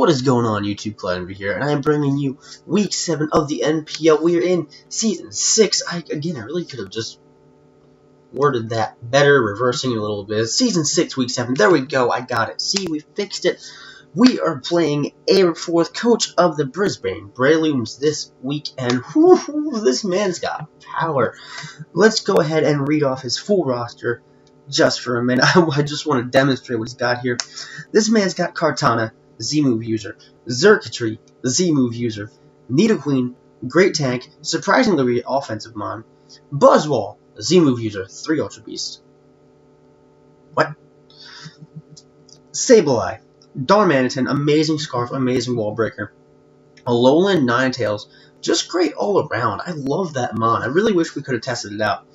What is going on, YouTube? Climber here, and I am bringing you Week 7 of the NPL. We are in Season 6. I really could have just worded that better, reversing it a little bit. Season 6, Week 7. There we go. I got it. See, we fixed it. We are playing a fourth coach of the Brisbane Brelooms this week, and this man's got power. Let's go ahead and read off his full roster just for a minute. I just want to demonstrate what he's got here. This man's got Kartana, Z-move user, Xurkitree, Z-move user, Nidoqueen, Great Tank, surprisingly offensive mon, Buzzwole, Z-move user, 3 Ultra Beasts. What? Sableye, Darmanitan, amazing Scarf, amazing Wall Breaker, Alolan Ninetales, just great all around. I love that mon. I really wish we could have tested it out.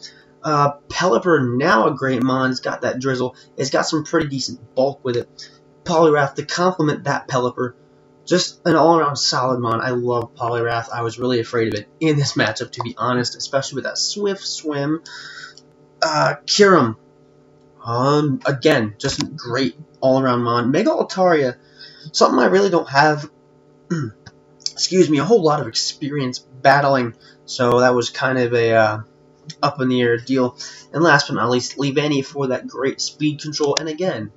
Pelipper, now a great mon. It's got that drizzle. It's got some pretty decent bulk with it. Poliwrath to complement that Pelipper. Just an all-around solid mon. I love Poliwrath. I was really afraid of it in this matchup, to be honest, especially with that Swift Swim. Kyurem. Again, just great all-around mon. Mega Altaria, something I really don't have, excuse me, a whole lot of experience battling, so that was kind of a up-in-the-air deal. And last but not least, Leavanny for that great speed control, and again,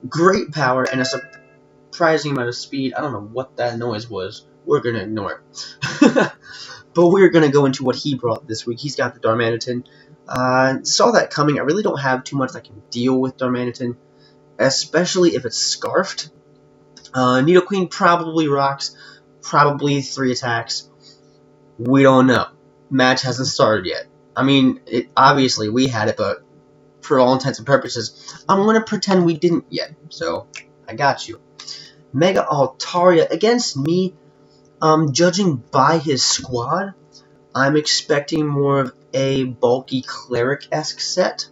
great power and a surprising amount of speed. I don't know what that noise was. We're going to ignore it. But we're going to go into what he brought this week. He's got the Darmanitan. Saw that coming. I really don't have too much that can deal with Darmanitan, especially if it's Scarfed. Nidoqueen probably rocks, probably 3 attacks. We don't know. Match hasn't started yet. I mean, obviously we had it, but for all intents and purposes, I'm going to pretend we didn't yet. So, I got you. Mega Altaria against me. Judging by his squad, I'm expecting more of a bulky Cleric-esque set.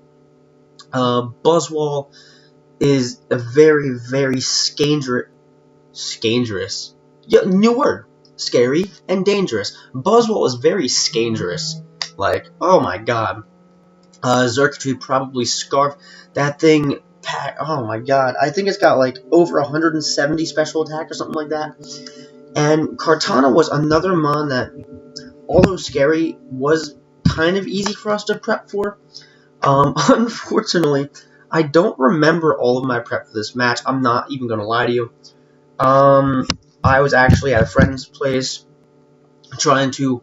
Buzzwole is a very, very scangerous. Yeah, new word. Scary and dangerous. Buzzwole is very scangerous. Like, oh my god. Xurkitree probably Scarf. That thing, oh my god. I think it's got like over 170 special attack or something like that. And Kartana was another mon that, although scary, was kind of easy for us to prep for. Unfortunately, I don't remember all of my prep for this match. I'm not even going to lie to you. I was actually at a friend's place trying to,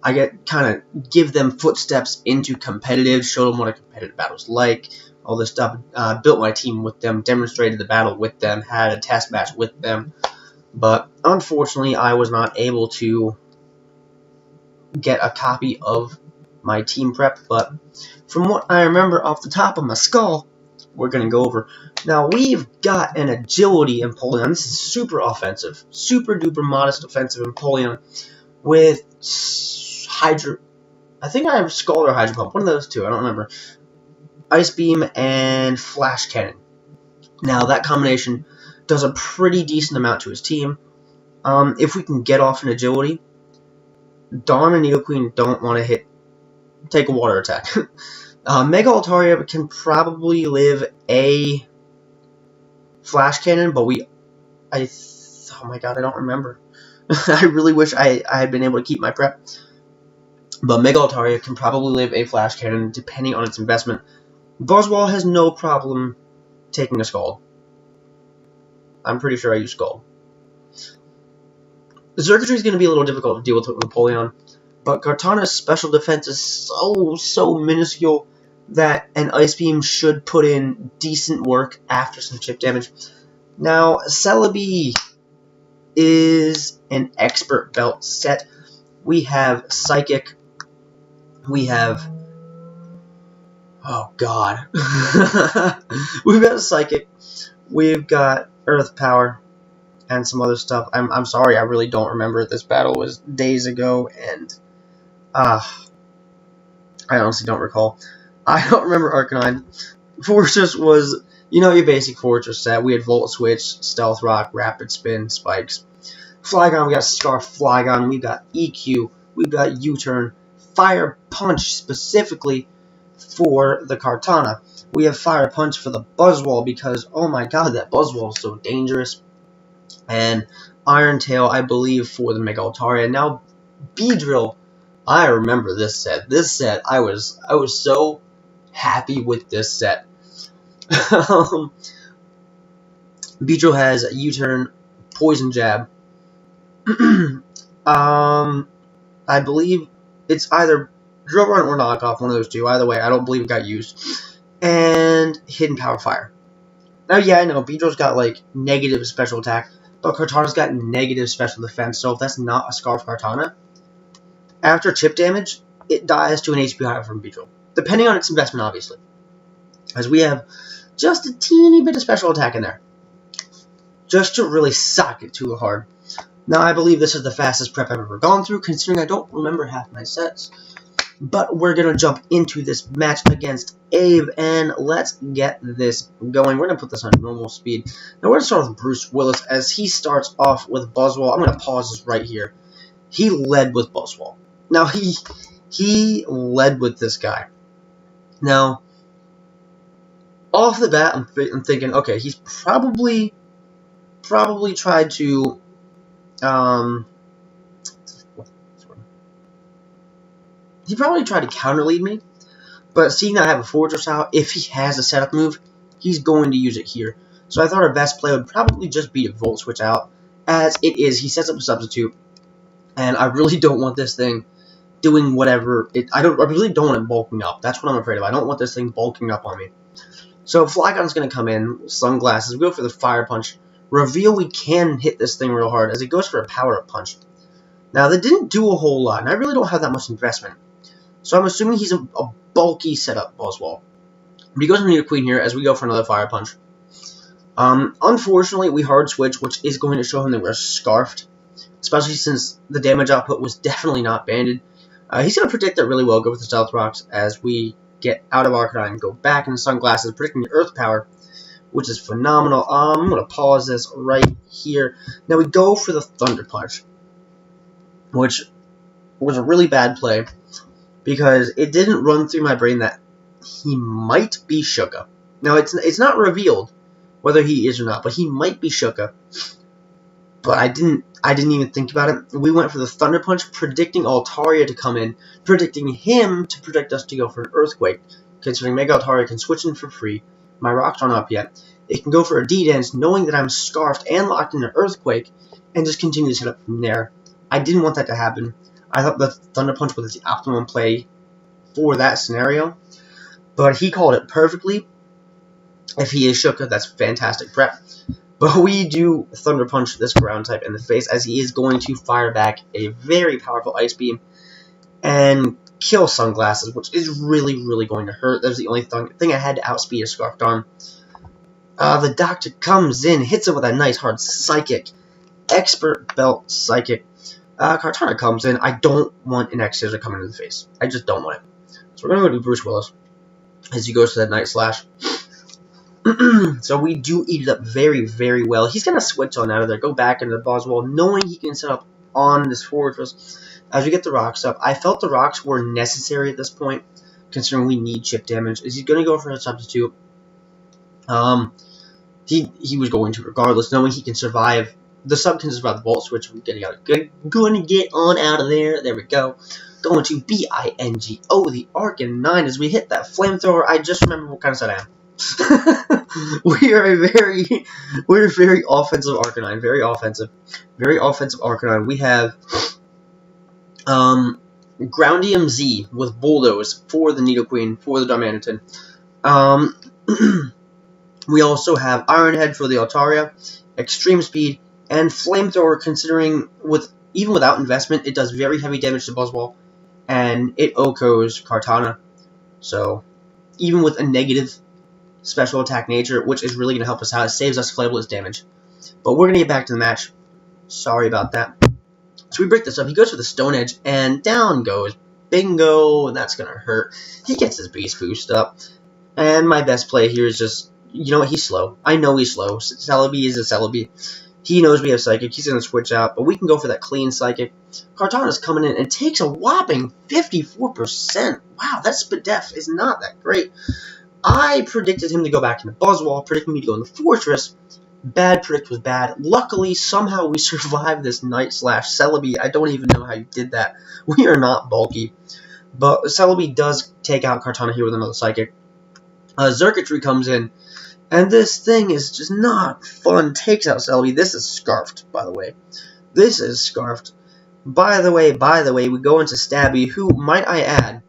kind of give them footsteps into competitive, show them what a competitive battle's like, all this stuff. Built my team with them, demonstrated the battle with them, had a test match with them. But unfortunately, I was not able to get a copy of my team prep. But from what I remember off the top of my skull, we're going to go over. Now, we've got an agility Empoleon. This is super offensive. Super duper modest offensive Empoleon with Hydro. I think I have Scald or Hydro Pump. One of those two. I don't remember. Ice Beam and Flash Cannon. Now, that combination does a pretty decent amount to his team. If we can get off an agility, Darm and Nidoqueen don't want to take a water attack. Mega Altaria can probably live a Flash Cannon, but oh my god, I don't remember. I really wish I had been able to keep my prep. But Mega Altaria can probably live a Flash Cannon, depending on its investment. Buzzwole has no problem taking a Scald. I'm pretty sure I use Scald. Xurkitree is going to be a little difficult to deal with Napoleon, but Kartana's special defense is so minuscule that an Ice Beam should put in decent work after some chip damage. Now, Celebi is an expert belt set. We have Psychic. We have... oh, God. We've got Psychic. We've got Earth Power and some other stuff. I'm sorry, I really don't remember. This battle was days ago, and I honestly don't recall. I don't remember Arcanine. Fortress was, you know, your basic Fortress set. We had Volt Switch, Stealth Rock, Rapid Spin, Spikes. Flygon, we got Scarf Flygon, we got EQ, we got U-Turn, Fire Punch specifically for the Kartana. We have Fire Punch for the Buzzwole because, oh my god, that Buzzwole is so dangerous. and Iron Tail, I believe, for the Mega Altaria. Now, Beedrill, I remember this set. This set, I was so happy with this set. Beedrill has a U-turn, Poison Jab. I believe it's either Drill Run or Knockoff, one of those two. Either way, I don't believe it got used. And Hidden Power Fire. Now, yeah, I know, Beedrill's got, like, negative special attack, but Kartana's got negative special defense, so if that's not a Scarf Kartana, after chip damage, it dies to an HP higher from Beedrill, depending on its investment, obviously. As we have just a teeny bit of special attack in there, just to really sock it too hard. Now, I believe this is the fastest prep I've ever gone through, considering I don't remember half my sets. But we're going to jump into this match against Abe, and let's get this going. We're going to put this on normal speed. Now, we're going to start with Bruce Willis, as he starts off with Buzzwole. I'm going to pause this right here. He led with Buzzwole. Now, he led with this guy. Now, off the bat, I'm thinking, okay, he's probably tried to, he probably tried to counter lead me, but seeing that I have a Fortress out, if he has a setup move, he's going to use it here. So I thought our best play would probably just be to Volt Switch out, as it is, he sets up a substitute, and I really don't want this thing doing whatever, I really don't want it bulking up. That's what I'm afraid of. I don't want this thing bulking up on me. So Flygon's going to come in, Sunglasses, we go for the Fire Punch. Reveal, we can hit this thing real hard, as it goes for a Power Up Punch. Now, that didn't do a whole lot, and I really don't have that much investment. So I'm assuming he's a bulky setup Buzzwole. But he goes to Nidoqueen here, as we go for another Fire Punch. Unfortunately, we hard switch, which is going to show him that we're scarfed, especially since the damage output was definitely not banded. He's going to predict that really well, go with the Stealth Rocks, as we get out of Arcanine and go back into Sunglasses, predicting the Earth Power, which is phenomenal. I'm going to pause this right here. Now we go for the Thunder Punch, which was a really bad play, because it didn't run through my brain that he might be Shuka. Now, it's not revealed whether he is or not, but he might be Shuka. But I didn't even think about it. We went for the Thunder Punch, predicting Altaria to come in, predicting him to predict us to go for an Earthquake, considering Mega Altaria can switch in for free. My rocks aren't up yet. It can go for a D-Dance, knowing that I'm scarfed and locked in an Earthquake, and just continue to set up from there. I didn't want that to happen. I thought the Thunder Punch was the optimum play for that scenario, but he called it perfectly. If he is Shuka, that's fantastic prep. But we do Thunder Punch this ground type in the face, as he is going to fire back a very powerful Ice Beam and kill Sunglasses, which is really, really going to hurt. That was the only thing I had to outspeed a Scarfed on. The Doctor comes in, hits it with a nice hard Psychic. Expert Belt Psychic. Kartana comes in. I don't want an X-Scissor coming into the face. I just don't want it. So we're going to go to Bruce Willis as he goes to that Night Slash. So we do eat it up very, very well. He's going to switch on out of there, go back into the Buzzwole, knowing he can set up on this Fortress. As we get the rocks up, I felt the rocks were necessary at this point, considering we need chip damage. Is he going to go for a substitute? He was going to regardless, knowing he can survive. The sub can survive the Volt Switch. We're getting out. Going to get on out of there. There we go. Going to Bingo, the Arcanine, as we hit that Flamethrower. I just remember what kind of set I am. We're a very offensive Arcanine, very offensive Arcanine. We have Groundium Z with Bulldoze for the Nidoqueen, for the Darmanitan. We also have Iron Head for the Altaria, Extreme Speed, and Flamethrower, considering even without investment, it does very heavy damage to Buzzwole, and it OHKOs Kartana. So even with a negative special attack nature, which is really going to help us out, it saves us flavorless damage. But we're going to get back to the match. Sorry about that. So we break this up. He goes for the Stone Edge, and down goes Bingo, and that's going to hurt. He gets his Beast Boost up. And my best play here is just, you know what, he's slow. I know he's slow. Celebi is a Celebi. He knows we have Psychic. He's going to switch out, but we can go for that clean Psychic. Kartana's coming in and takes a whopping 54%. Wow, that spit def is not that great. I predicted him to go back into Buzzwole, predicting me to go in the Fortress, Bad predict was bad. Luckily, somehow we survived this Knight/Celebi. I don't even know how you did that. We are not bulky. But Celebi does take out Kartana here with another Psychic. Xurkitree comes in, and this thing is just not fun. Takes out Celebi. This is Scarfed, by the way. This is Scarfed. By the way, we go into Stabby, who, might I add,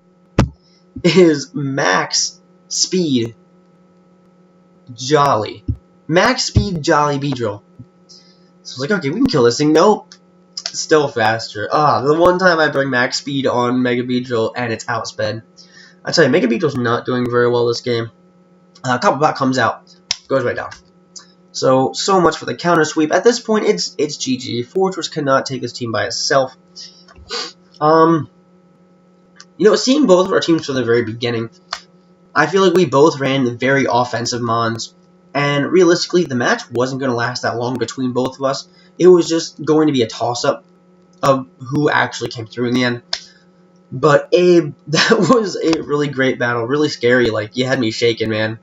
is max speed Jolly. Max speed Jolly Beedrill. So I was like, okay, we can kill this thing. Nope. Still faster. The one time I bring max speed on Mega Beedrill and it's outsped. I tell you, Mega Beedrill's not doing very well this game. Copperbot comes out. Goes right down. So much for the counter sweep. At this point, it's GG. Fortress cannot take this team by itself. Seeing both of our teams from the very beginning, I feel like we both ran very offensive mons. And realistically, the match wasn't going to last that long between both of us. It was just going to be a toss-up of who actually came through in the end. But Abe, that was a really great battle. Really scary. Like, you had me shaking, man.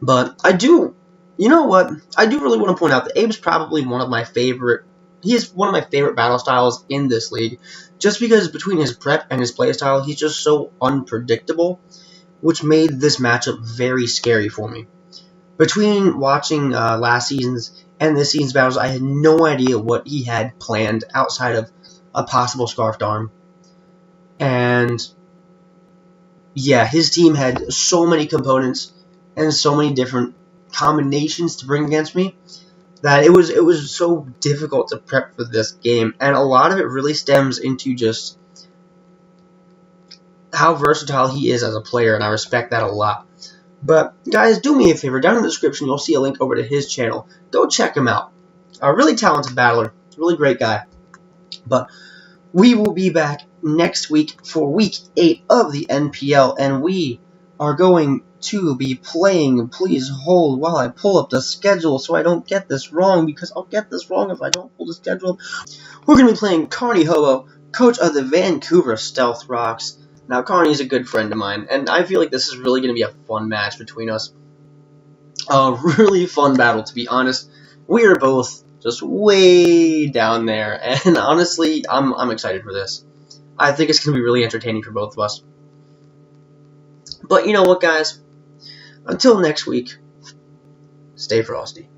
But I do, you know what? I do really want to point out that Abe's probably one of my favorite. He is one of my favorite battle styles in this league. Just because between his prep and his play style, he's just so unpredictable, which made this matchup very scary for me. Between watching last season's and this season's battles, I had no idea what he had planned outside of a possible Scarfed Arm. And yeah, his team had so many components and so many different combinations to bring against me that it was so difficult to prep for this game. And a lot of it really stems into just how versatile he is as a player, and I respect that a lot. But guys, do me a favor. Down in the description, you'll see a link over to his channel. Go check him out. A really talented battler. Really great guy. But we will be back next week for Week 8 of the NPL, and we are going to be playing. Please hold while I pull up the schedule so I don't get this wrong, because I'll get this wrong if I don't pull the schedule up. We're going to be playing Carney Hobo, coach of the Vancouver Stealth Rocks. Now, Carney's a good friend of mine, and I feel like this is really going to be a fun match between us. A really fun battle, to be honest. We are both just way down there, and honestly, I'm excited for this. I think it's going to be really entertaining for both of us. But you know what, guys? Until next week, stay frosty.